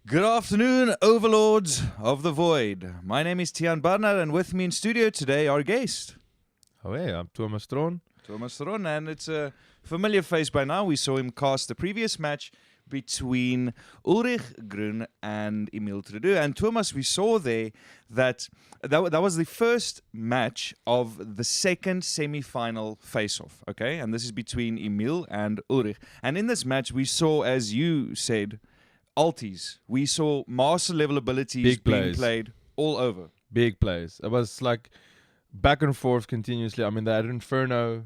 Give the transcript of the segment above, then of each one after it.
Good afternoon, overlords of the void. My name is Tian Barnard, and with me in studio today, our guest, Oh, hey, I'm Thomas Stron. Thomas Ron, and it's a familiar face by now. We saw him cast the previous match between Ulrich Grun and Emile Tredoux. And Thomas, we saw there that was the first match of the second semi-final face-off, okay? And this is between Emile and Ulrich. And in this match, we saw, as you said, alties. We saw master level abilities being played all over. Big plays. It was like back and forth continuously. I mean, that Inferno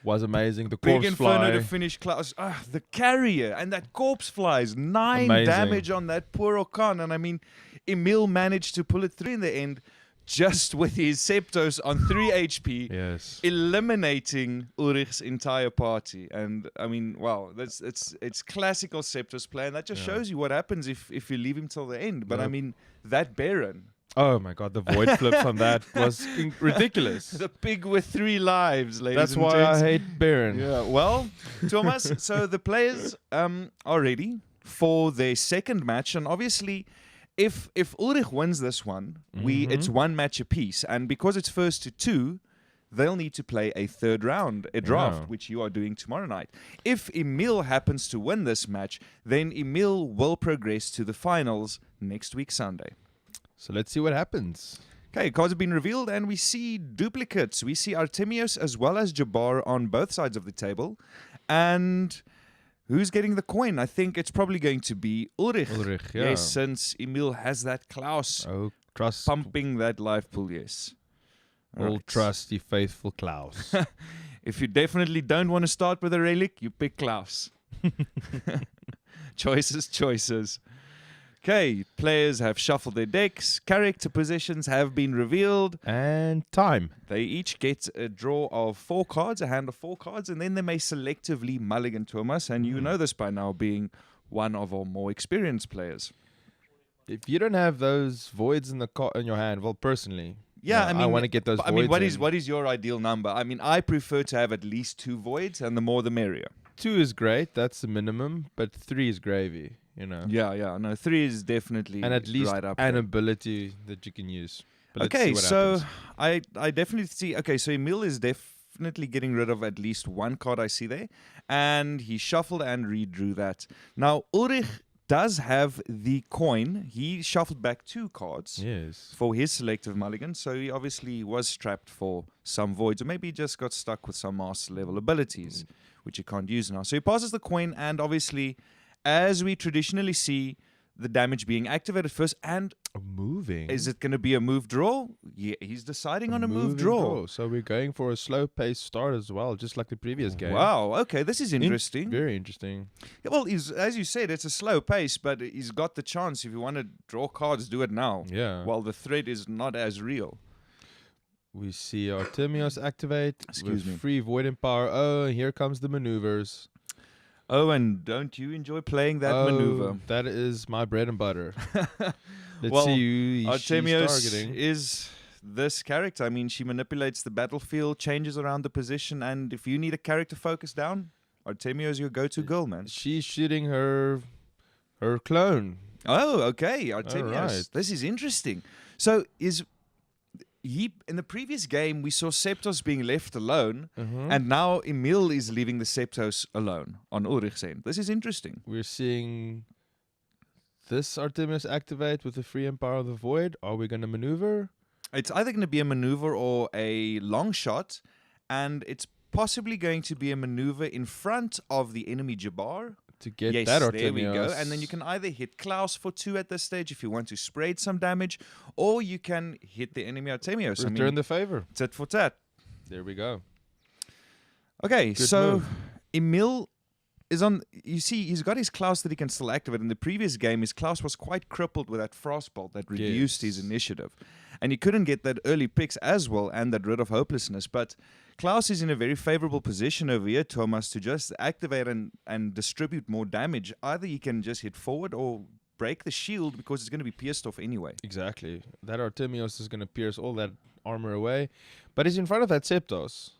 was amazing. The Big corpse Inferno fly. to finish Klaus. The carrier and that corpse flies. 9 Amazing. damage on that poor Okan. And I mean, Emile managed to pull it through in the end just with his Septos on 3 HP. Yes. Eliminating Ulrich's entire party. And I mean, wow, it's classical Septos play. And that just shows you what happens if you leave him till the end. But I mean, that Baron. Oh my God, the void flips on that was ridiculous. The pig with 3 lives, ladies That's and why gents. I hate Baron. Yeah, well, Thomas, so the players are ready for their second match. And obviously, if Ulrich wins this one, it's 1 match apiece. And because it's first to 2, they'll need to play a third round, a draft, which you are doing tomorrow night. If Emile happens to win this match, then Emile will progress to the finals next week, Sunday. So let's see what happens. Okay, cards have been revealed, and we see duplicates. We see Artemios as well as Jabbar on both sides of the table. And who's getting the coin? I think it's probably going to be Ulrich. Ulrich, yeah. Yes, since Emile has that Klaus Oh, trust. pumping that life pool, yes. All Right. trusty, faithful Klaus. If you definitely don't want to start with a relic, you pick Klaus. Choices. Okay, players have shuffled their decks. Character positions have been revealed. And time. They each get a draw of 4 cards, a hand of 4 cards, and then they may selectively mulligan, Thomas. And you know this by now, being one of our more experienced players. If you don't have those voids in your hand, well, personally, Yeah, I want to get those voids. I mean, in. what is your ideal number? I mean, I prefer to have at least 2 voids, and the more the merrier. 2 is great, that's the minimum, but 3 is gravy, you know. Yeah. No, 3 is definitely And at least right up an there. ability that you can use. But let's see Okay, what so happens. I definitely see. Okay, so Emile is definitely getting rid of at least 1 card I see there, and he shuffled and redrew that. Now Ulrich does have the coin. He shuffled back 2 cards Yes. for his selective mulligan, so he obviously was strapped for some voids, or maybe he just got stuck with some master level abilities, which he can't use now. So he passes the coin, and obviously, as we traditionally see, the damage being activated first. And Moving. is it going to be a move draw? Yeah, he's deciding on a move moving draw. So we're going for a slow paced start as well, just like the previous game. Wow, okay, this is interesting. Very interesting. Yeah, well, as you said, it's a slow pace, but he's got the chance. If you want to draw cards, do it now. Yeah. While the threat is not as real. We see Artemios activate. Excuse with me. Free void and power. Oh, here comes the maneuvers. Oh, and don't you enjoy playing that maneuver? That is my bread and butter. Let's Well, see who she's Artemios targeting. is this character. I mean, she manipulates the battlefield, changes around the position, and if you need a character focus down, Artemios is your go-to girl, man. She's shooting her clone. Oh, okay, Artemios. Alright. This is interesting. So in the previous game, we saw Septos being left alone, and now Emile is leaving the Septos alone on Ulrich's end. This is interesting. We're seeing this Artemios activate with the free and power of the void. Are we going to maneuver? It's either going to be a maneuver or a long shot, and it's possibly going to be a maneuver in front of the enemy Jabbar. To get Yes, that Artemios. there we go. And then you can either hit Klaus for 2 at this stage if you want to spread some damage, or you can hit the enemy Artemios. return the favor. Tit for tat. There we go. Okay, Good so move. Emile is on. You see, he's got his Klaus that he can still activate. In the previous game, his Klaus was quite crippled with that frostbolt that reduced his Yes. initiative, and he couldn't get that early picks as well and that rid of hopelessness. But Klaus is in a very favorable position over here, Thomas, to just activate and distribute more damage. Either he can just hit forward or break the shield because it's going to be pierced off anyway. Exactly. That Artemios is going to pierce all that armor away. But he's in front of that Septos.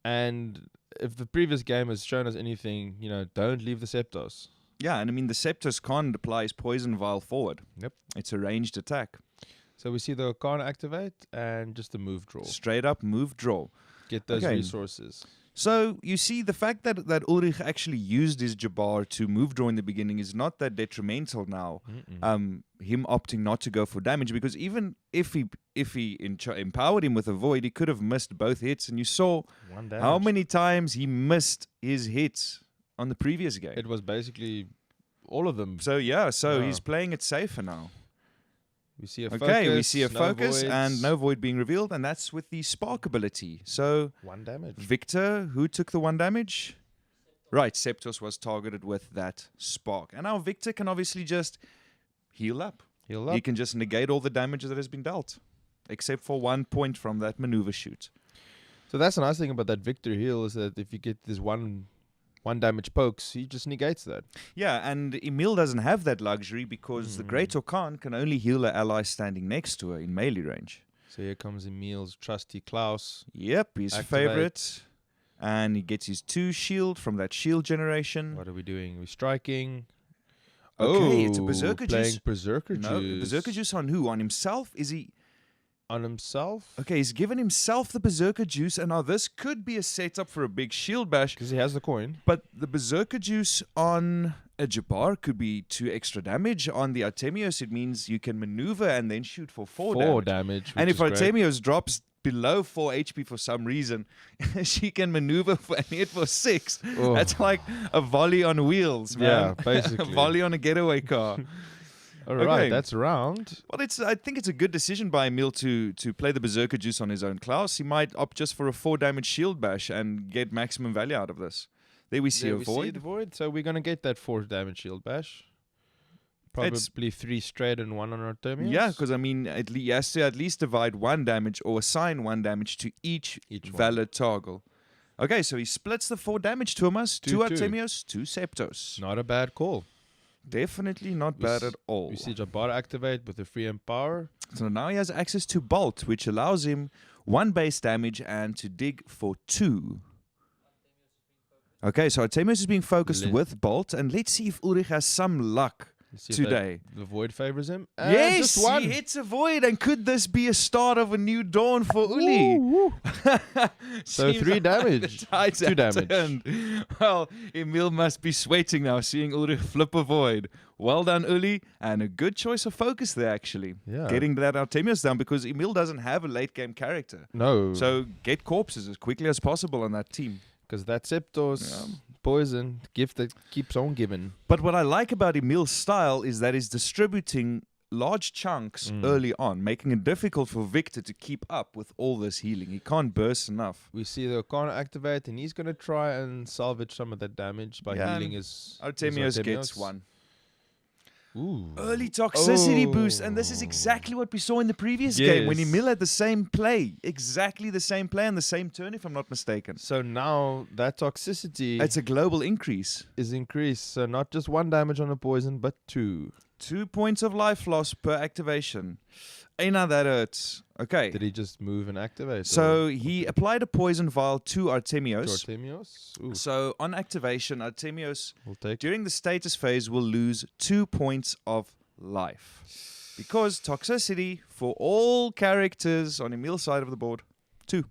And if the previous game has shown us anything, don't leave the Septos. Yeah, and I mean, the Septos can't apply his poison vial forward. Yep. It's a ranged attack. So we see the Khan activate and just a move draw. Straight up move draw. Get those Okay. resources. So you see, the fact that Ulrich actually used his Jabbar to move draw in the beginning is not that detrimental now. Him opting not to go for damage, because even if he empowered him with a void, he could have missed both hits. And you saw One damage. how many times he missed his hits on the previous game. It was basically all of them. So yeah, Yeah. he's playing it safer now. We see a focus. Okay, we see a no focus voids. and no void being revealed, and that's with the spark ability. So 1 damage. Victor, who took the 1 damage? Right, Septos was targeted with that spark. And now Victor can obviously just heal up. Heal He up. can just negate all the damage that has been dealt, except for 1 point from that maneuver shoot. So that's the nice thing about that Victor heal is that if you get this one damage pokes, he just negates that. Yeah, and Emile doesn't have that luxury because the Great Orkan can only heal an ally standing next to her in melee range. So here comes Emile's trusty Klaus. Yep, his Activate. favorite. And he gets his 2 shield from that shield generation. What are we doing? We're striking. Okay, it's a Berserker playing Juice. Berserker No, Juice. Berserker Juice on who? On himself? Is he... On himself? Okay, he's given himself the Berserker Juice, and now this could be a setup for a big shield bash. Because he has the coin. But the Berserker Juice on a Jabbar could be 2 extra damage. On the Artemios, it means you can maneuver and then shoot for 4 damage. damage. And if which is great. Artemios drops below 4 HP for some reason, she can maneuver and hit for 6. Oh. That's like a volley on wheels, man. Yeah, a basically. volley on a getaway car. All right, Okay. that's round. Well, I think it's a good decision by Emile to play the Berserker Juice on his own Klaus. He might opt just for a 4 damage shield bash and get maximum value out of this. There we see There a we see void. the void. So we're going to get that 4 damage shield bash. Probably 3 straight and 1 on Artemius. Yeah, because I mean, he has to at least divide 1 damage or assign 1 damage to each one. valid toggle. Okay, so he splits the 4 damage to Thomas, 2 2-2. Artemios, 2 Septos. Not a bad call. Definitely not We bad s- at all. We see Jabbar activate with the free empower. So now he has access to Bolt, which allows him 1 base damage and to dig for 2. Okay, so Artemios is being focused Let- with Bolt, and let's see if Ulrich has some luck Let's see if that- today. The void favors him. Yes, just 1. he hits a void, and could this be a start of a new dawn for Uli? Woo, woo. So Seems 3 like damage. the tides 2 have damage. turned. Well, Emile must be sweating now, seeing Ulrich flip a void. Well done, Uli, and a good choice of focus there, actually. Yeah. Getting that Artemios down, because Emile doesn't have a late game character. No. So get corpses as quickly as possible on that team. Because that Septos poison gift that keeps on giving. But what I like about Emile's style is that he's distributing large chunks early on, making it difficult for Victor to keep up with all this healing. He can't burst enough. We see the Arcana activate, and he's going to try and salvage some of that damage by Yeah, healing his Artemios gets 1. Ooh. Early toxicity Oh. boost, and this is exactly what we saw in the previous game when Yes. Emile had the same play. Exactly the same play and the same turn, if I'm not mistaken. So now that toxicity It's a global increase. is increased. So not just 1 damage on a poison, but 2. 2 points of life loss per activation. Hey, now that hurts. Okay. Did he just move and activate? So he applied a poison vial to to Artemios. Artemios? Ooh, So on activation, Artemios we'll take during the status phase will lose 2 points of life. Because toxicity for all characters on Emile's side of the board, 2.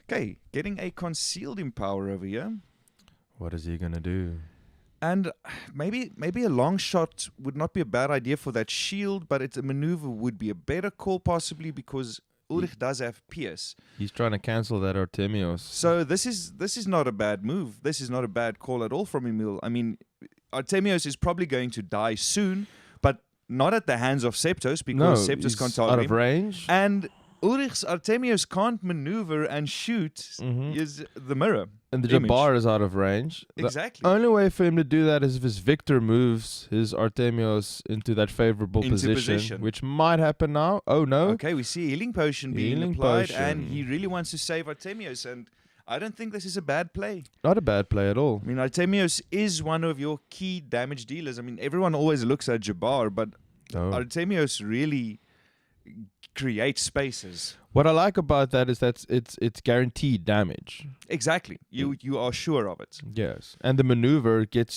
Okay, getting a concealed empower over here. What is he going to do? And maybe a long shot would not be a bad idea for that shield, but a maneuver would be a better call possibly because Ulrich does have Pierce. He's trying to cancel that Artemios. So this is not a bad move. This is not a bad call at all from Emile. I mean, Artemios is probably going to die soon, but not at the hands of Septos because Septos he's can't out target of him. range. And Ulrich's Artemios can't maneuver and shoot is the mirror. And the image. Jabbar is out of range. Exactly. The only way for him to do that is if his Victor moves his Artemios into that favorable Into position. which might happen now. Oh no. Okay, we see a healing potion being Healing applied, potion. and he really wants to save Artemios, and I don't think this is a bad play. Not a bad play at all. I mean, Artemios is one of your key damage dealers. I mean, everyone always looks at Jabbar, but No. Artemios really create spaces. What I like about that is that it's guaranteed damage. Exactly. You are sure of it. Yes, and the maneuver gets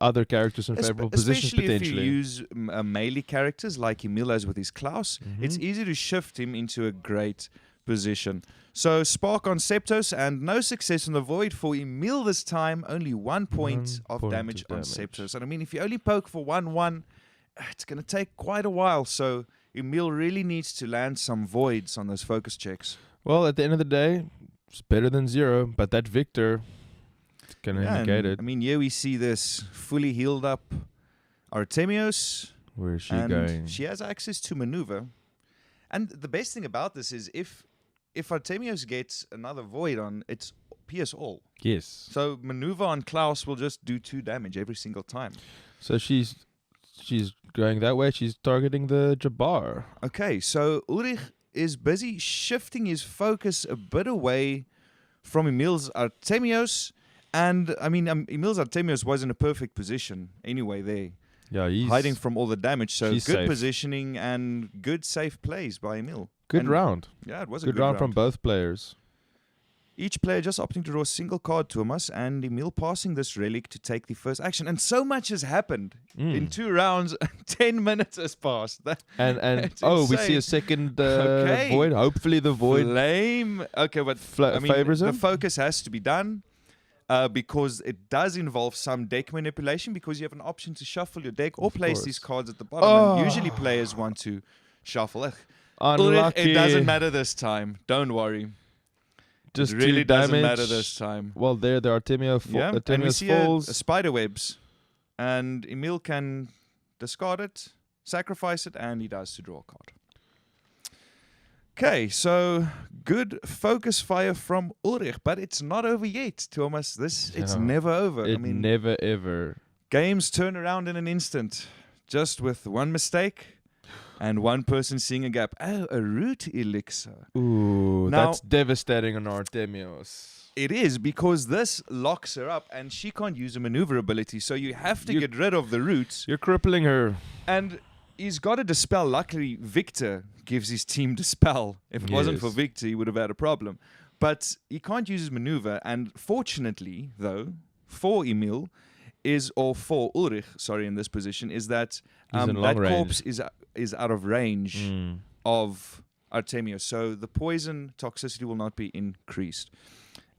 other characters in favorable positions Especially potentially. if you use melee characters like Emile has with his Klaus, it's Mhm. easy to shift him into a great position. So Spark on Septos and no success on the Void for Emile this time. Only 1 point of damage on Septos. And I mean, if you only poke for 1-1, it's going to take quite a while. So Emile really needs to land some voids on those focus checks. Well, at the end of the day, it's better than 0, but that Victor is going to negate it. I mean, here we see this fully healed up Artemios. Where is she and going? she has access to maneuver. And the best thing about this is if Artemios gets another void on, it's PS all. Yes. So maneuver on Klaus will just do 2 damage every single time. So she's going that way. She's targeting the Jabbar. Okay, so Ulrich is busy shifting his focus a bit away from Emile's Artemios. And, I mean, Emile's Artemios was in a perfect position anyway there. Yeah, he's hiding from all the damage. So good safe. positioning and good safe plays by Emile. Good And round. Yeah, it was a Good round from both players. Each player just opting to draw a single card to us, and Emile passing this relic to take the first action. And so much has happened in 2 rounds. 10 minutes has passed. And It's we see a insane. second Okay. void. Hopefully the void Flame. Okay, but I mean, favors the him. focus has to be done because it does involve some deck manipulation because you have an option to shuffle your deck or Of place course. these cards at the bottom. And usually players want to shuffle. Ulrich, Unlucky. it doesn't matter this time. Don't worry. Just It really 2 doesn't damage. matter this time. Well, there the Artemio And we Artemios see falls. a spider webs, and Emile can discard it, sacrifice it, and he does to draw a card. Okay, so good focus fire from Ulrich, but it's not over yet, Thomas. It's No, never over. It I mean, never ever. games turn around in an instant, just with one mistake and one person seeing a gap. Oh, a root elixir. Ooh, Now- that's devastating on Artemios. It is because this locks her up and she can't use a maneuver ability. So you have to You- get rid of the roots. You're crippling her. And he's got a dispel. Luckily, Victor gives his team dispel. If it wasn't for Yes. Victor, he would have had a problem. But he can't use his maneuver. And fortunately, though, for Emile, for Ulrich, in this position, is that He's in that long range. corpse is out of range Mm. of Artemio. So the poison toxicity will not be increased.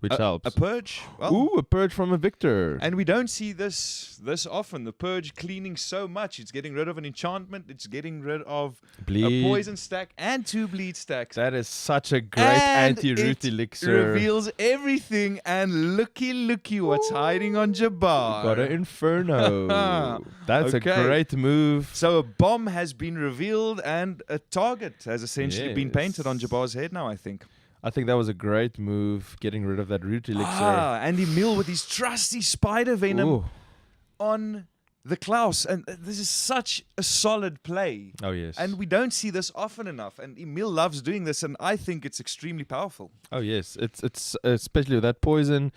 Which helps. A purge. Well, Ooh, a purge from a Victor. and we don't see this often. The purge cleaning so much. It's getting rid of an enchantment. It's getting rid of Bleed. a poison stack and 2 bleed stacks. That is such a great And anti-root it elixir. reveals everything. And looky what's hiding on Jabbar. Got an Inferno. That's Okay. a great move. So a bomb has been revealed and a target has essentially been painted on Yes. Jabbar's head now, I think. I think that was a great move, getting rid of that root elixir. And Emile with his trusty spider venom Ooh. on the Klaus. And this is such a solid play. Oh, yes. And we don't see this often enough. And Emile loves doing this, and I think it's extremely powerful. Oh, yes. It's especially with that poison.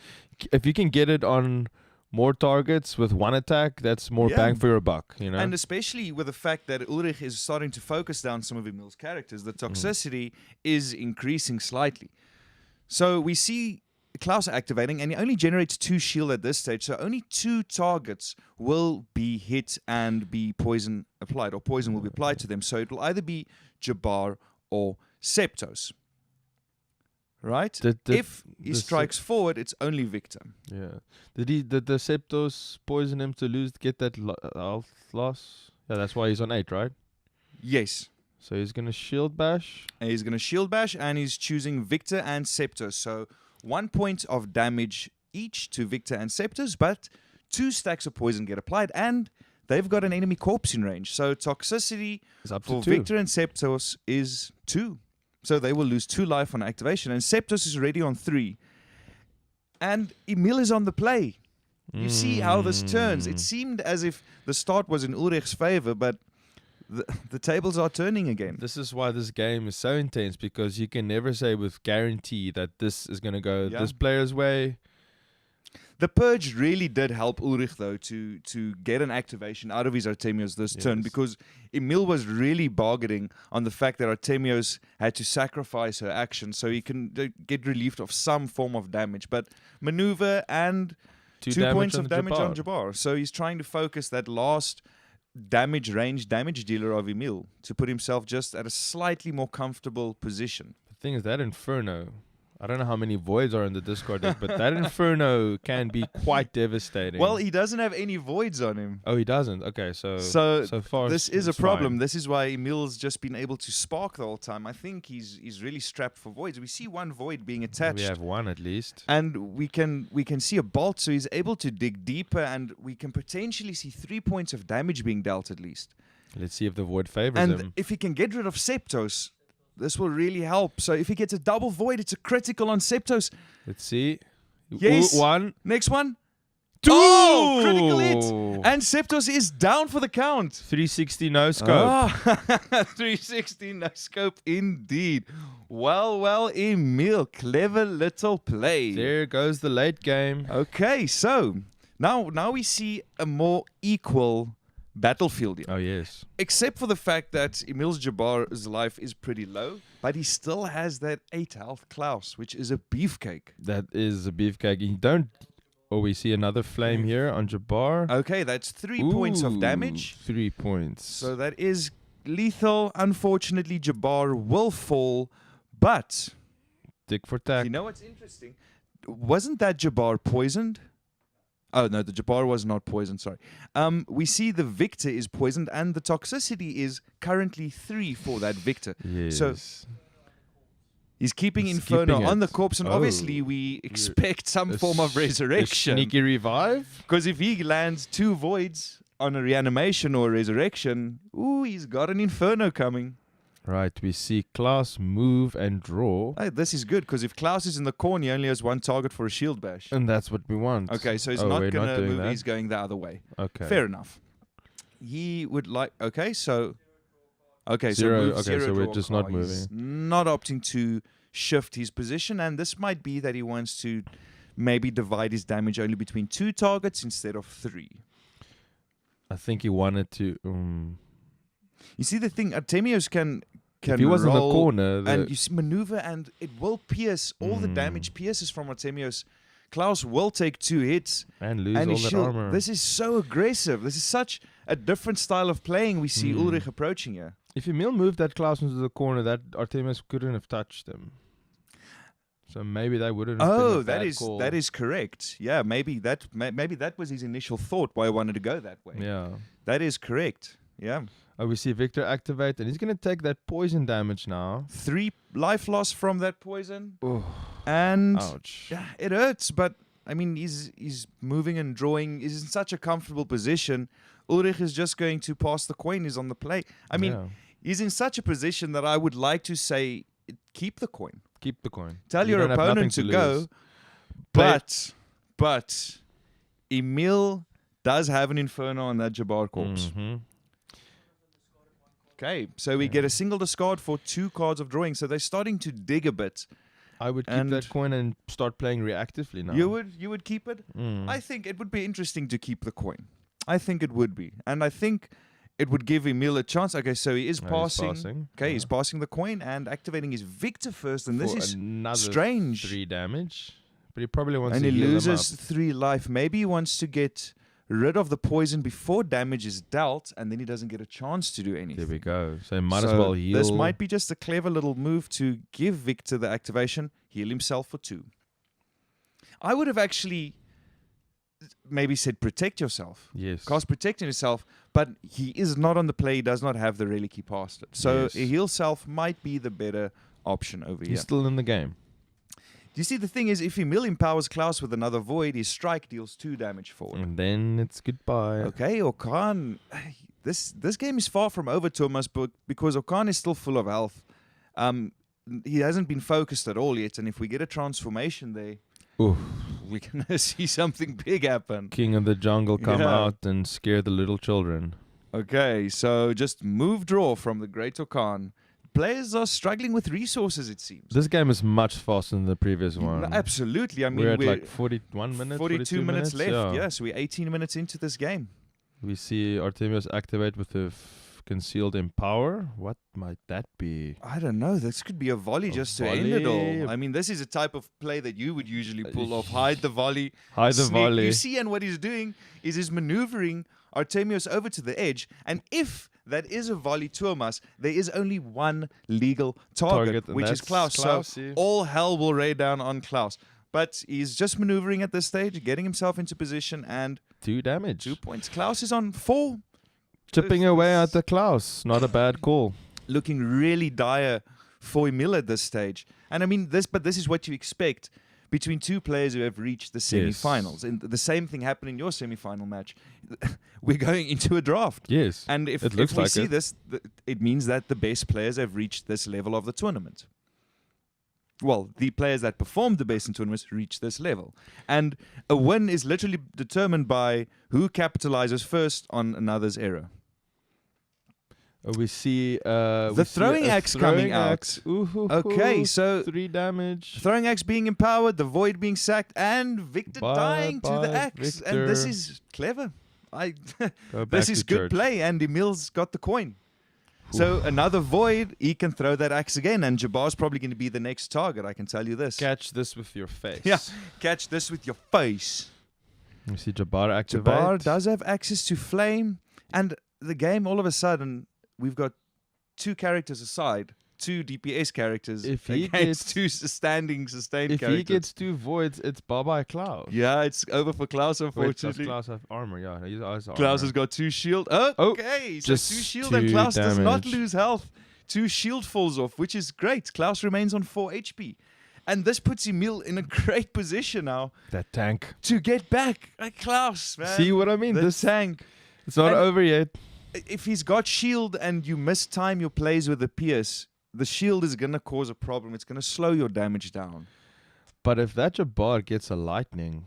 If you can get it on more targets with one attack, that's more Yeah. bang for your buck, you know? And especially with the fact that Ulrich is starting to focus down some of Emile's characters, the toxicity is increasing slightly. So we see Klaus activating, and he only generates 2 shield at this stage, so only 2 targets will be hit and be poison applied, or poison will be applied to them. So it will either be Jabbar or Septos. Right? If he the strikes forward, it's only Victor. Yeah. Did the Septos poison him to get that health loss? Yeah, that's why he's on 8, right? Yes. So he's going to shield bash. And he's going to shield bash, and he's choosing Victor and Septos. So 1 point of damage each to Victor and Septos, but 2 stacks of poison get applied, and they've got an enemy corpse in range. So toxicity It's up for to 2. Victor and Septos is 2. So they will lose 2 life on activation, and Septos is already on 3. And Emile is on the play. You see how this turns. It seemed as if the start was in Ulrich's favor, but the tables are turning again. This is why this game is so intense, because you can never say with guarantee that this is going to go Yeah. this player's way. The purge really did help Ulrich, though, to get an activation out of his Artemios this turn, because Emile was really bargaining on the fact that Artemios had to sacrifice her action so he can get relieved of some form of damage. But maneuver and 2 points of damage on Jabbar. So he's trying to focus that last damage dealer of Emile to put himself just at a slightly more comfortable position. The thing is, that Inferno, I don't know how many voids are in the discard deck, but that Inferno can be quite devastating. Well, he doesn't have any voids on him. Oh, he doesn't? Okay, so far this is a it's problem. fine. This is why Emile's just been able to spark the whole time. I think he's really strapped for voids. We see one void being attached. We have one at least. And we can see a bolt, so he's able to dig deeper, and we can potentially see 3 points of damage being dealt at least. Let's see if the void favors him. And if he can get rid of Septos, this will really help. So if he gets a double void, it's a critical on Septos. Let's see. Yes. One. Next one. 2! Oh, critical hit. And Septos is down for the count. 360 no scope. Ah, 360 no scope indeed. Well, Emile, clever little play. There goes the late game. Okay, so now we see a more equal battlefield here. Oh, yes. Except for the fact that Emile's Jabbar's life is pretty low, but he still has that 8 health Klaus, which is a beefcake. That is a beefcake. You don't... Oh, we see another flame here on Jabbar. Okay, that's 3 points of damage. 3 points. So that is lethal. Unfortunately, Jabbar will fall, but... Tick for tack. You know what's interesting? Wasn't that Jabbar poisoned? Oh, no, the Jabbar was not poisoned, sorry. We see the Victor is poisoned, and the toxicity is currently 3 for that Victor. Yes. So he's keeping Inferno keeping on the it. corpse, and obviously we expect some form of resurrection. Sneaky revive? Because if he lands 2 voids on a reanimation or a resurrection, ooh, he's got an Inferno coming. Right, we see Klaus move and draw. Hey, this is good, because if Klaus is in the corner, he only has 1 target for a shield bash. And that's what we want. Okay, so he's Oh, not we're going to doing move, that? he's going the other way. Okay. Fair enough. He would like... Okay, so... Okay, Zero, so, okay, zero so we're draw just card. not He's not opting to shift his position, and this might be that he wants to maybe divide his damage only between 2 targets instead of 3. I think he wanted to... You see the thing, Artemios can if he was in the roll corner... and you see maneuver, and it will pierce. All the damage pierces from Artemios. Klaus will take 2 hits. And lose And all his that shield. armor. This is so aggressive. This is such a different style of playing we see Ulrich approaching here. If Emile moved that Klaus into the corner, that Artemis couldn't have touched him. So maybe that wouldn't have been a bad call. that is correct. Yeah, maybe that was his initial thought why he wanted to go that way. Yeah. That is correct. Yeah. Oh, we see Victor activate, and he's going to take that poison damage now. 3 life loss from that poison. Oh. And Ouch. yeah, it hurts, but I mean he's moving and drawing. He's in such a comfortable position. Ulrich is just going to pass the coin. He's on the play. I mean, he's in such a position that I would like to say, keep the coin. Keep the coin. Tell You your don't have opponent nothing to lose. go. But Emile does have an Inferno on that Jabbar corpse. Mm-hmm. Okay, so we get a single discard for 2 cards of drawing. So they're starting to dig a bit. I would keep that coin and start playing reactively now. You would keep it? Mm. I think it would be interesting to keep the coin. I think it would be. And I think it would give Emile a chance. Okay, so he is passing. He's passing. Okay, he's passing the coin and activating his Victor first. And this For is another strange. 3 damage. But he probably wants And to he heal loses them up. 3 life. Maybe he wants to get rid of the poison before damage is dealt, and then he doesn't get a chance to do anything. There we go. So he might as well heal. This might be just a clever little move to give Victor the activation, heal himself for 2. I would have actually maybe said protect yourself. Yes. Cast protecting yourself, but he is not on the play, he does not have the relic he passed it. So Yes. a heal self might be the better option over He's here. still in the game. Do you see the thing is, if Emile empowers Klaus with another void, his strike deals 2 damage forward. And then it's goodbye. Okay, Okan, this game is far from over, Thomas, but because Okan is still full of health. He hasn't been focused at all yet, and if we get a transformation there, Oof. we're going to see something big happen. King of the jungle come Yeah. out and scare the little children. Okay, so just move draw from the Great Okan. players are struggling with resources, it seems. This game is much faster than the previous one. Absolutely. I mean, we're at like 41 minutes, 42 minutes left. Yeah. Yes, we're 18 minutes into this game. We see Artemios activate with the concealed empower. What might that be? I don't know. This could be a volley just to end it all. I mean, this is a type of play that you would usually pull off. Hide the volley. Hide the volley. You see, and what he's doing is he's maneuvering Artemios over to the edge. And if that is a volley Tuomas, there is only one legal target which is Klaus. So all hell will rain down on Klaus. But he's just maneuvering at this stage, getting himself into position, and 2 damage. 2 points. Klaus is on 4. Chipping away at the Klaus. Not a bad call. Looking really dire for Emile at this stage. And I mean, this is what you expect between two players who have reached the semi-finals. And the same thing happened in your semi-final match. We're going into a draft. Yes. And if we see this, it means that the best players have reached this level of the tournament. Well, the players that performed the best in tournaments reach this level. And a win is literally determined by who capitalizes first on another's error. We see the throwing axe coming out. Okay, so 3 damage. Throwing axe being empowered, the void being sacked, and Victor dying to the axe. Victor. And this is clever. This is good play, and Emile's got the coin. So another void, he can throw that axe again, and Jabbar's probably going to be the next target, I can tell you this. Catch this with your face. Yeah, catch this with your face. You see Jabbar activate. Jabbar does have access to flame, and the game, all of a sudden, we've got 2 characters aside, 2 DPS characters against 2 sustained characters. If he gets 2 voids, it's bye-bye Klaus. Yeah, it's over for Klaus, unfortunately. Does Klaus have armor? Yeah, he has armor. Klaus has got 2 shield. Okay, so 2 shield and Klaus does not lose health. 2 shield falls off, which is great. Klaus remains on 4 HP. And this puts Emile in a great position now. That tank. To get back at Klaus, man. See what I mean? This tank. It's not over yet. If he's got shield and you mistime your plays with the pierce, the shield is going to cause a problem. It's going to slow your damage down. But if that Jabbar gets a lightning...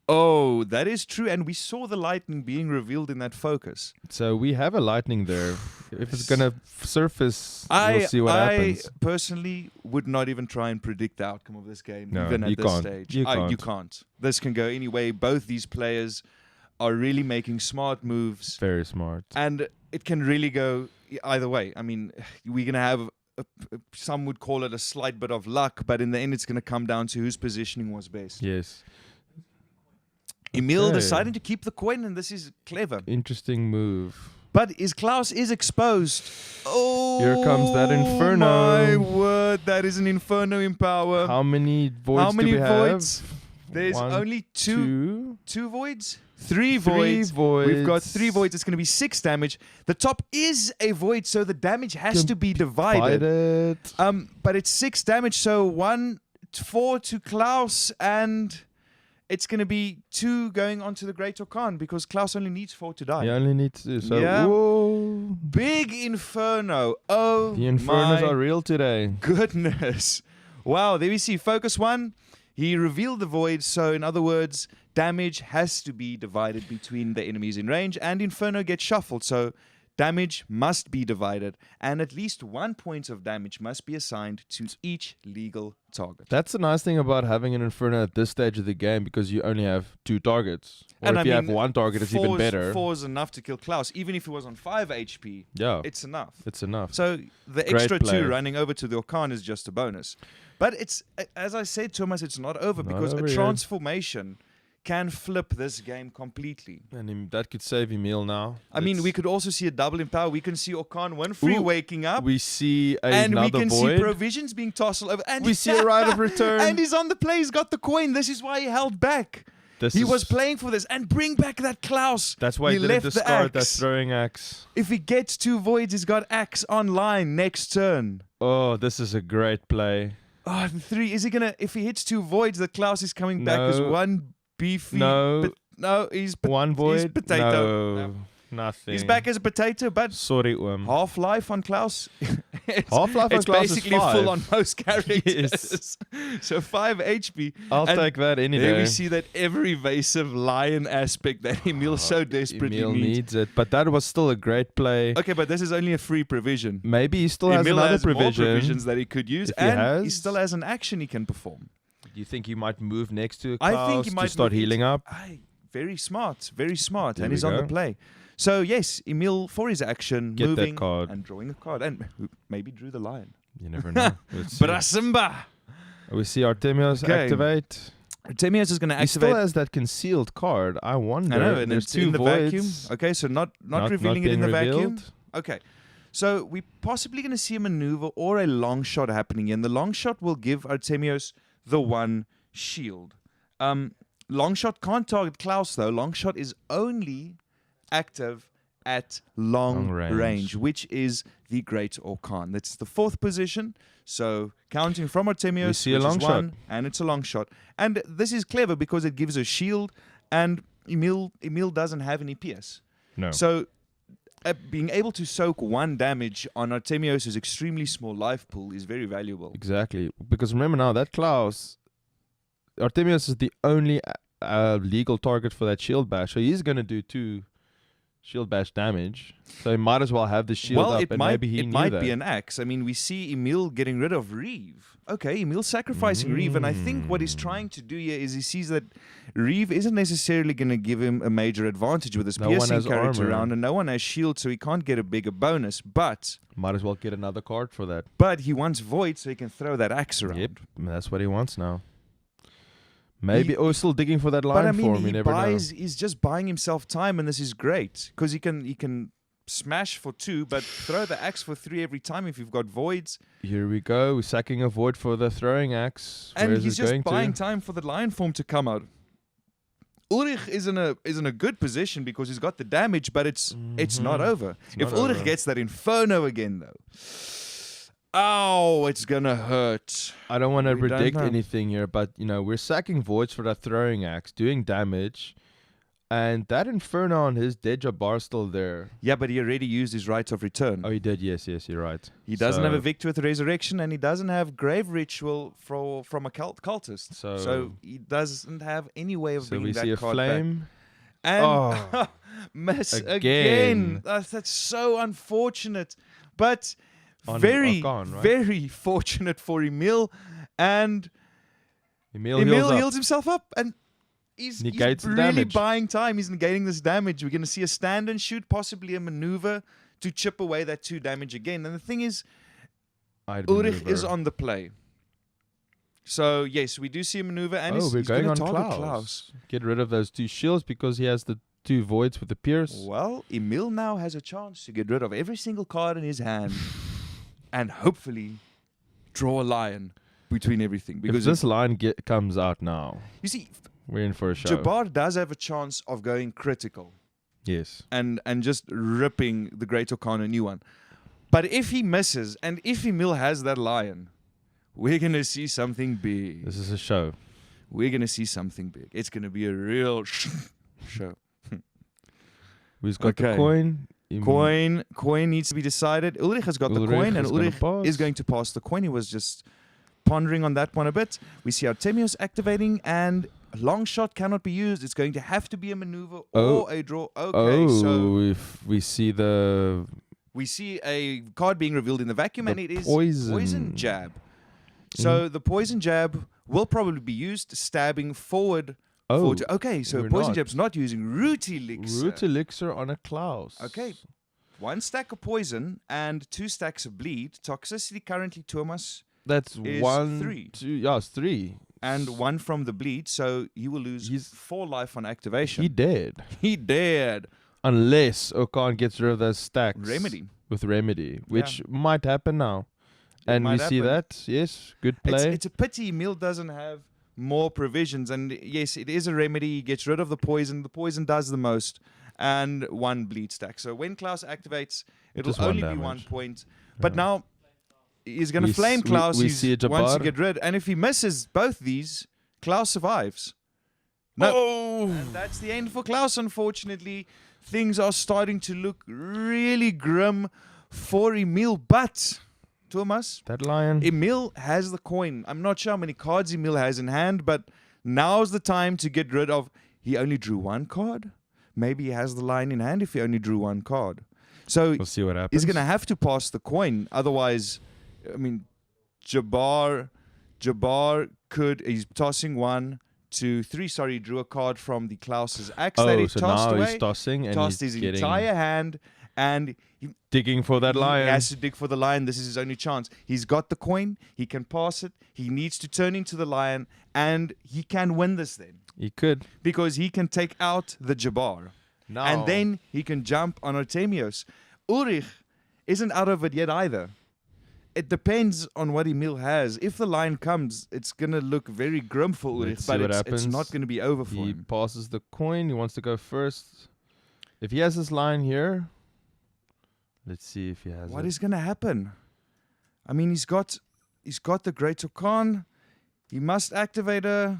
Oh, that is true. And we saw the lightning being revealed in that focus. So we have a lightning there. If it's going to surface, we'll see what happens. I personally would not even try and predict the outcome of this game, no, even at this stage. You can't. This can go any way. Both these players are really making smart moves. Very smart. And it can really go either way. I mean, we're going to have, some would call it a slight bit of luck, but in the end, it's going to come down to whose positioning was best. Yes. Emile deciding to keep the coin, and this is clever. Interesting move. But Klaus is exposed. Oh, here comes that Inferno. My word, that is an Inferno in power. How many voids do we have? There's only two voids? 3 voids. 3 voids. We've got 3 voids. It's going to be 6 damage. The top is a void, so the damage has to be divided. But it's 6 damage, so 4 to Klaus, and it's going to be 2 going onto the Great Orkan, because Klaus only needs 4 to die. He only needs 2. So yeah. Whoa. Big Inferno. Oh, the Infernos are real today. Goodness. Wow, there we see focus 1. He revealed the void, so in other words, damage has to be divided between the enemies in range, and Inferno gets shuffled, so damage must be divided, and at least 1 point of damage must be assigned to each legal target. That's the nice thing about having an Inferno at this stage of the game, because you only have 2 targets. Or if you have 1 target, it's even better. 4 is enough to kill Klaus. Even if he was on 5 HP, it's enough. It's enough. So the extra 2 running over to the Orkan is just a bonus. But it's, as I said, Thomas, it's not over, because a transformation can flip this game completely. And that could save Emile now. I mean, we could also see a double in power. We can see Orkan Winfrey waking up. We see and another we can void. see provisions being tossed over. And we see a right of return. And he's on the play. He's got the coin. This is why he held back. He was playing for this. And bring back that Klaus. That's why he didn't discard that throwing axe. If he gets 2 voids, he's got axe online next turn. Oh, this is a great play. Oh, 3. Is he going to... If he hits 2 voids, the Klaus is coming back as 1 beefy... No. He's... 1 void? He's potato. No. Nothing. He's back as a potato, but... Sorry, Half-life on Klaus. Half-Life on it's Class is basically 5. full on most characters. Yes. So 5 HP. I'll And take that any there day. we see that ever evasive lion aspect that Emile so desperately Emile needs. needs it, but that was still a great play. Okay, but this is only a free provision. Maybe he still has Emile another has more provision. provisions that he could use, If he and he has- still has an action he can perform. Do you think he might move next to I Klaus think he might to start move healing up? Very smart, very smart, There and we he's on the go. play. So yes, Emile for his action, Get that moving card. and drawing a card, and maybe drew the lion. You never know. Let's see. Brasimba. We see Artemios Okay. activate. Temios is going to He still activate. has that concealed card. I wonder. I know, and there's it's two in the voids. vacuum. Okay, so not revealing it being in the vacuum. revealed. Okay. So we're possibly going to see a maneuver or a long shot happening here. And the long shot will give Artemios the one shield. Long shot can't target Klaus, though. Long shot is only active at long Long range. range. Which is the Great Orkan. That's the 4th position. So counting from Artemios, We see a which long is shot. 1, and it's a long shot. And this is clever because it gives a shield, and Emile doesn't have any PS. No. So being able to soak 1 damage on Artemios' extremely small life pool is very valuable. Exactly. Because remember now, that Klaus, Artemios is the only legal target for that shield bash. So he's going to do 2 shield bash damage. So he might as well have the shield Well, up, it and might, maybe he it knew might that. be an axe. I mean, we see Emile getting rid of Reeve. Okay, Emile sacrificing Reeve, and I think what he's trying to do here is he sees that Reeve isn't necessarily going to give him a major advantage with his No one piercing has character armor. around, and no one has shield, so he can't get a bigger bonus. But Might as well get another card for that. he wants Void, so he can throw that axe around. Yep, that's what he wants now. Maybe still digging for that line But I mean, form. You he never know. he's just buying himself time, and this is great because he can smash for 2, but throw the axe for 3 every time if you've got voids. Here we go. We're sacking a void for the throwing axe. And Where is he's it just going buying to? time for the lion form to come out. Ulrich is in a good position because he's got the damage, but it's not over. If not Ulrich over. gets that Inferno again, though, ow, it's gonna hurt. I don't want to We don't predict know. anything here, but we're sacking voids for that throwing axe, doing damage, and that Inferno on his dead Jabbar is still there. Yeah, but he already used his right of return. Oh, he did. Yes, you're right. He doesn't have So- a victory with resurrection, and he doesn't have grave ritual from a cultist. So he doesn't have any way of So bringing we that see a card back. flame. And Oh. miss Again. again. That's so unfortunate. But On very, Arkan, right? very fortunate for Emile. And Emile Emile heals heals up. himself up. And he's Negates the really damage. buying time. He's negating this damage. We're going to see a stand and shoot, possibly a maneuver to chip away that 2 damage again. And the thing is, I'd Ulrich maneuver. is on the play. So, yes, we do see a maneuver. And Oh, he's, we're he's going going on to target Klaus. Klaus. Get rid of those 2 shields because he has the 2 voids with the pierce. Well, Emile now has a chance to get rid of every single card in his hand and hopefully draw a lion between everything. If Because this line comes out now, you see, we're in for a show. Jabbar does have a chance of going critical Yes. and just ripping the Great Orkan a new one. But if he misses and if Emile has that lion, we're going to see something big. This is a show. We're going to see something big. It's going to be a real show. We've got the Okay. coin. Coin needs to be decided. Ulrich has got the Ulrich coin, and is gonna Ulrich pass. is going to pass the coin. He was just pondering on that one a bit. We see Artemios activating, and a long shot cannot be used. It's going to have to be a maneuver Oh. or a draw. Okay, so we see the we see a card being revealed in the vacuum, The and it is poison. jab. So the poison jab will probably be used, stabbing forward. Oh, Okay, so we're poison not. jab's not using root elixir. root elixir on a Klaus. Okay. 1 stack of poison and 2 stacks of bleed. Toxicity currently Thomas That's is 1, 3. 2, yeah, it's 3. and 1 from the bleed, so he will lose He's- 4 life on activation. He dead. He dared. Unless Okan gets rid of those stacks. Remedy. With remedy, which might happen now. And we might see happen. that. Yes, good play. It's a pity Emile doesn't have more provisions, and yes, it is a remedy. He gets rid of the poison. The poison does the most, and 1 bleed stack. So when Klaus activates, it'll Just 1 only be damage. 1 point. But Yeah. now he's going to We flame s- we- Klaus. we He see a wants to Jabbar. get rid, and if he misses both these, Klaus survives. No, Oh! and that's the end for Klaus. Unfortunately, things are starting to look really grim for Emile, but Thomas, That lion. Emile has the coin. I'm not sure how many cards Emile has in hand, but now's the time to get rid of. He only drew one card. Maybe he has the lion in hand if he only drew one card. So We'll see what happens. he's going to have to pass the coin. Otherwise, I mean, Jabbar could. He's tossing 1, 2, 3. Sorry, he drew a card from the Klaus's axe that he so tossed now away. he's tossing and Tossed he's his getting entire hand, and digging for that he lion. has to dig for the lion. This is his only chance. He's got the coin. He can pass it. He needs to turn into the lion, and he can win this then He could. because he can take out the Jabbar. No. And then he can jump on Artemios. Ulrich isn't out of it yet either. It depends on what Emile has. If the lion comes, it's going to look very grim for Ulrich, Let's see but what it's happens. not going to be over for He him. passes the coin. He wants to go first. If he has this lion here, let's see if he has What it. is going to happen? I mean, he's got the Great Orkan. He must activate her.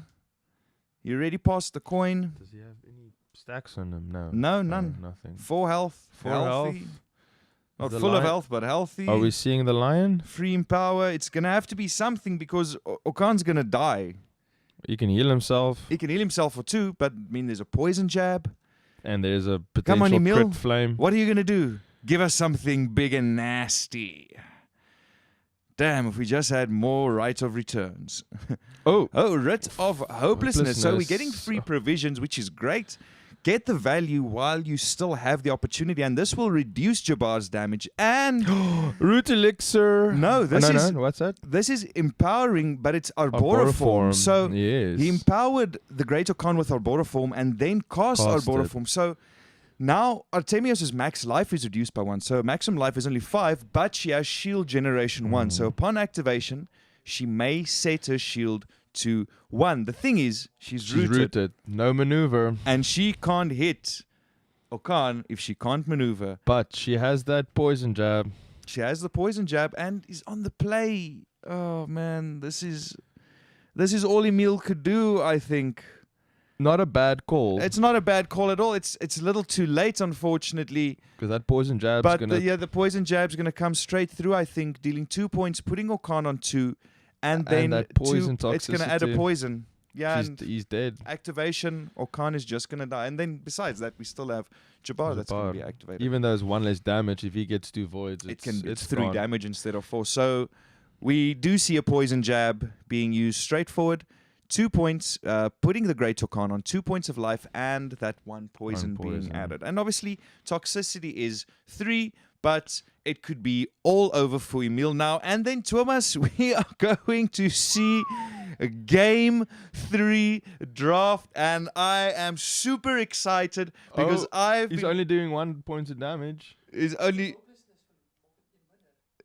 He already passed the coin. Does he have any stacks on him? No. No, none. Nothing. 4 health. Four healthy. health. Not The full of lion- health, but healthy. Are we seeing the lion? Free in power. It's going to have to be something because Orkan's going to die. He can heal himself. He can heal himself for 2, but I mean, there's a poison jab. And there's a Come potential on, Emile. crit flame. What are you going to do? Give us something big and nasty. Damn, if we just had more right of returns. Oh, Oh, writ of hopelessness. So we're getting Hopelessness. free provisions, which is great. Get the value while you still have the opportunity, and this will reduce Jabbar's damage. And root elixir. No, this is- no. What's that? this is empowering, but it's Arboriform. So yes. he empowered the Great Orkan with Arboriform and then cast Cast it. Arboriform. So now Artemios' max life is reduced by 1. So maximum life is only 5, but she has shield generation 1. So upon activation, she may set her shield to 1. The thing is, she's rooted, No maneuver. and she can't hit Orkan if she can't maneuver. But she has that poison jab. She has the poison jab and is on the play. Oh man, this is all Emile could do, I think. Not a bad call. It's not a bad call at all. It's a little too late, unfortunately. Because that poison jab's But gonna. the poison jab's going to come straight through, I think, dealing 2 points, putting Orkan on 2, and then that poison it's going to add a toxicity. poison. Yeah, and he's dead. activation, Orkan is just going to die. And then besides that, we still have Jabbar that's going to be Jabbar. activated. Even though it's 1 less damage, if he gets 2 voids, It's 3 gone. damage instead of 4. So we do see a poison jab being used straightforward. 2 points, putting the Great Orkan on 2 points of life and that 1 poison being poison. added. And obviously, toxicity is 3, but it could be all over for Emile now. And then, Thomas, we are going to see a Game 3 draft, and I am super excited because He's only doing 1 point of damage.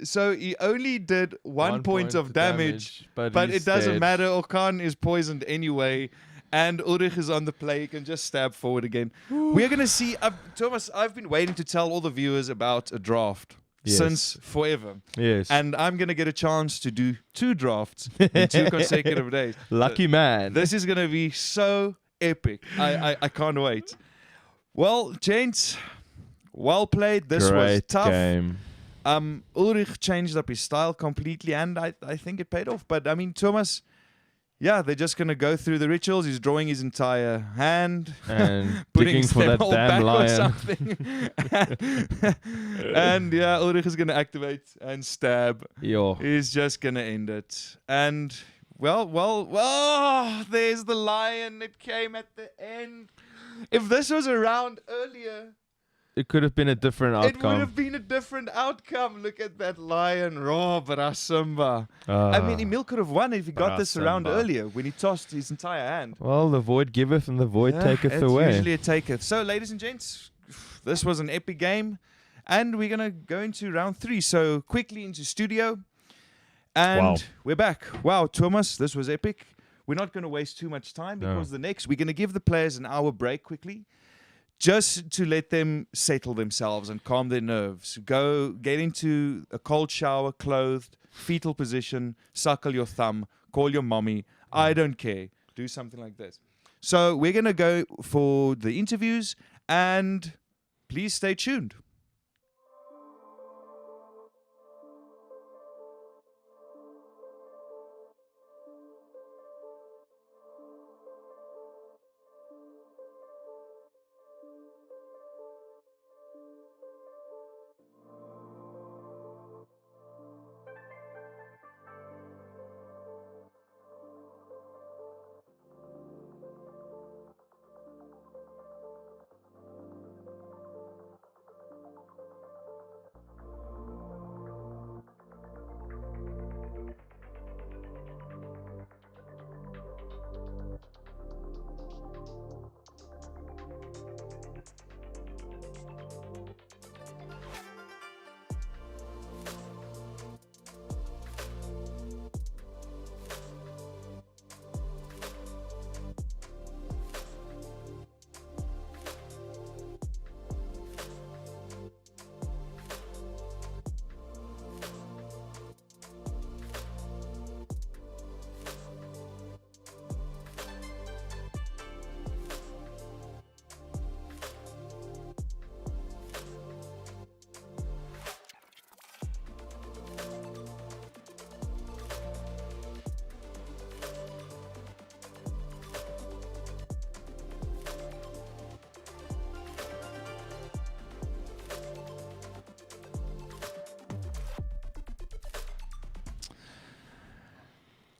So he only did 1 point of damage, but he's it doesn't dead. matter. Orkan is poisoned anyway, and Ulrich is on the play. He can just stab forward again. We're going to see... Thomas, I've been waiting to tell all the viewers about a draft Yes. since forever. Yes. And I'm going to get a chance to do 2 drafts in 2 consecutive days. Lucky man. This is going to be so epic. I can't wait. Well, gents, well played. This was Great tough. game. Ulrich changed up his style completely, and I think it paid off. But I mean, Thomas, yeah, they're just gonna go through the rituals. He's drawing his entire hand, And putting digging for them that all damn back or lion. something. And yeah, Ulrich is gonna activate and stab. Yo. He's just gonna end it. And well, there's the lion. It came at the end. If this was around earlier, It could have been a different it would outcome. have been a different outcome. Look at that lion. Raw Brasimba. I mean, Emile could have won if he got this around Brasimba. earlier when he tossed his entire hand. Well, the void giveth and the void taketh it's away. usually a taketh. So, ladies and gents, this was an epic game. And we're going to go into round 3. So, quickly into studio. And Wow. we're back. Wow, Thomas, this was epic. We're not going to waste too much time because we're going to give the players an hour break quickly. Just to let them settle themselves and calm their nerves. Go get into a cold shower, clothed, fetal position, suckle your thumb, call your mommy. I don't care. Do something like this. So we're going to go for the interviews, and please stay tuned.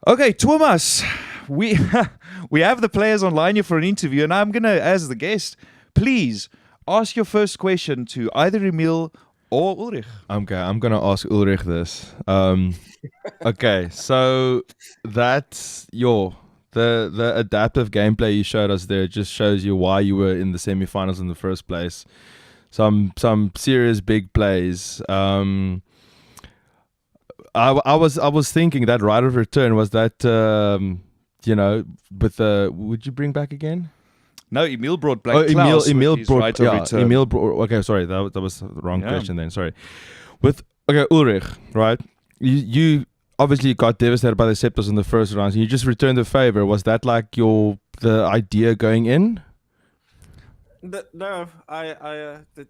Okay, Thomas, we we have the players online here for an interview, and I'm gonna, as the guest, please ask your first question to either Emile or Ulrich. Okay, I'm gonna ask Ulrich this. Okay, so that's the adaptive gameplay you showed us there just shows you why you were in the semifinals in the first place. Some serious big plays. I was thinking that right of return was that with the would you bring back again? No, Emile brought Black Klaus Emile with his brought right of return. Emile brought, okay, sorry, that was the wrong Yeah. question then. Sorry. Ulrich, right? You obviously got devastated by the Scepters in the first round. And you just returned the favor. Was that like the idea going in? No,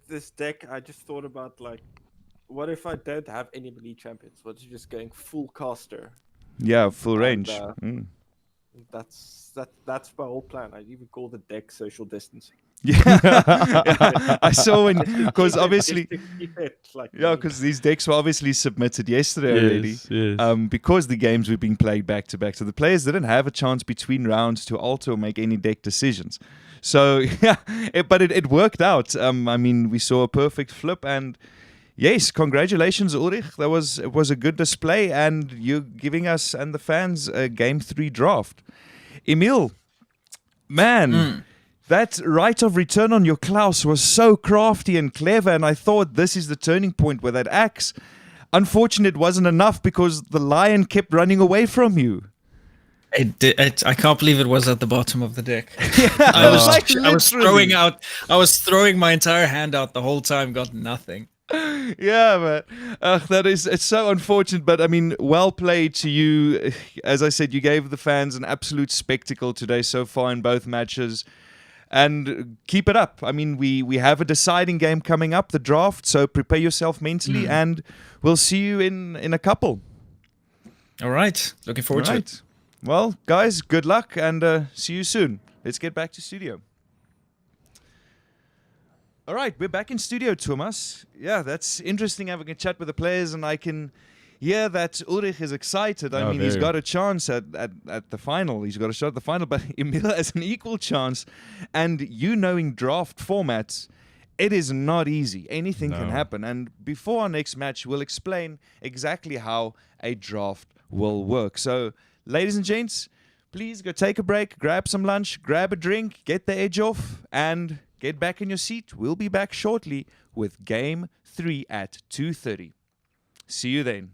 this deck. I just thought about like, what if I don't have any elite champions? What if just going full caster? Yeah, full And, range. That's my whole plan. I even call the deck social distancing. Yeah, I saw because obviously, Just to keep it, like, because these decks were obviously submitted yesterday already. Yes. Because the games were being played back to back, so the players didn't have a chance between rounds to alter or make any deck decisions. So yeah, but it worked out. I mean, we saw a perfect flip, and yes, congratulations, Ulrich. It was a good display, and you're giving us and the fans a Game 3 draft. Emile, man, that right of return on your Klaus was so crafty and clever, and I thought this is the turning point with that axe. Unfortunately, it wasn't enough because the lion kept running away from you. I can't believe it was at the bottom of the deck. I was I was throwing my entire hand out the whole time, got nothing. Yeah, man. It's so unfortunate, but I mean, well played to you. As I said, you gave the fans an absolute spectacle today so far in both matches. And keep it up. I mean, we have a deciding game coming up, the draft, so prepare yourself mentally, and we'll see you in a couple. All right. Looking forward to it. Well, guys, good luck, and see you soon. Let's get back to studio. All right, we're back in studio, Thomas. Yeah, that's interesting having a chat with the players, and I can hear that Ulrich is excited. I mean, he's got a chance at the final. He's got a shot at the final, but Emile has an equal chance. And you knowing draft formats, it is not easy. Anything can happen. And before our next match, we'll explain exactly how a draft will work. So, ladies and gents, please go take a break, grab some lunch, grab a drink, get the edge off, and get back in your seat. We'll be back shortly with Game 3 at 2:30. See you then.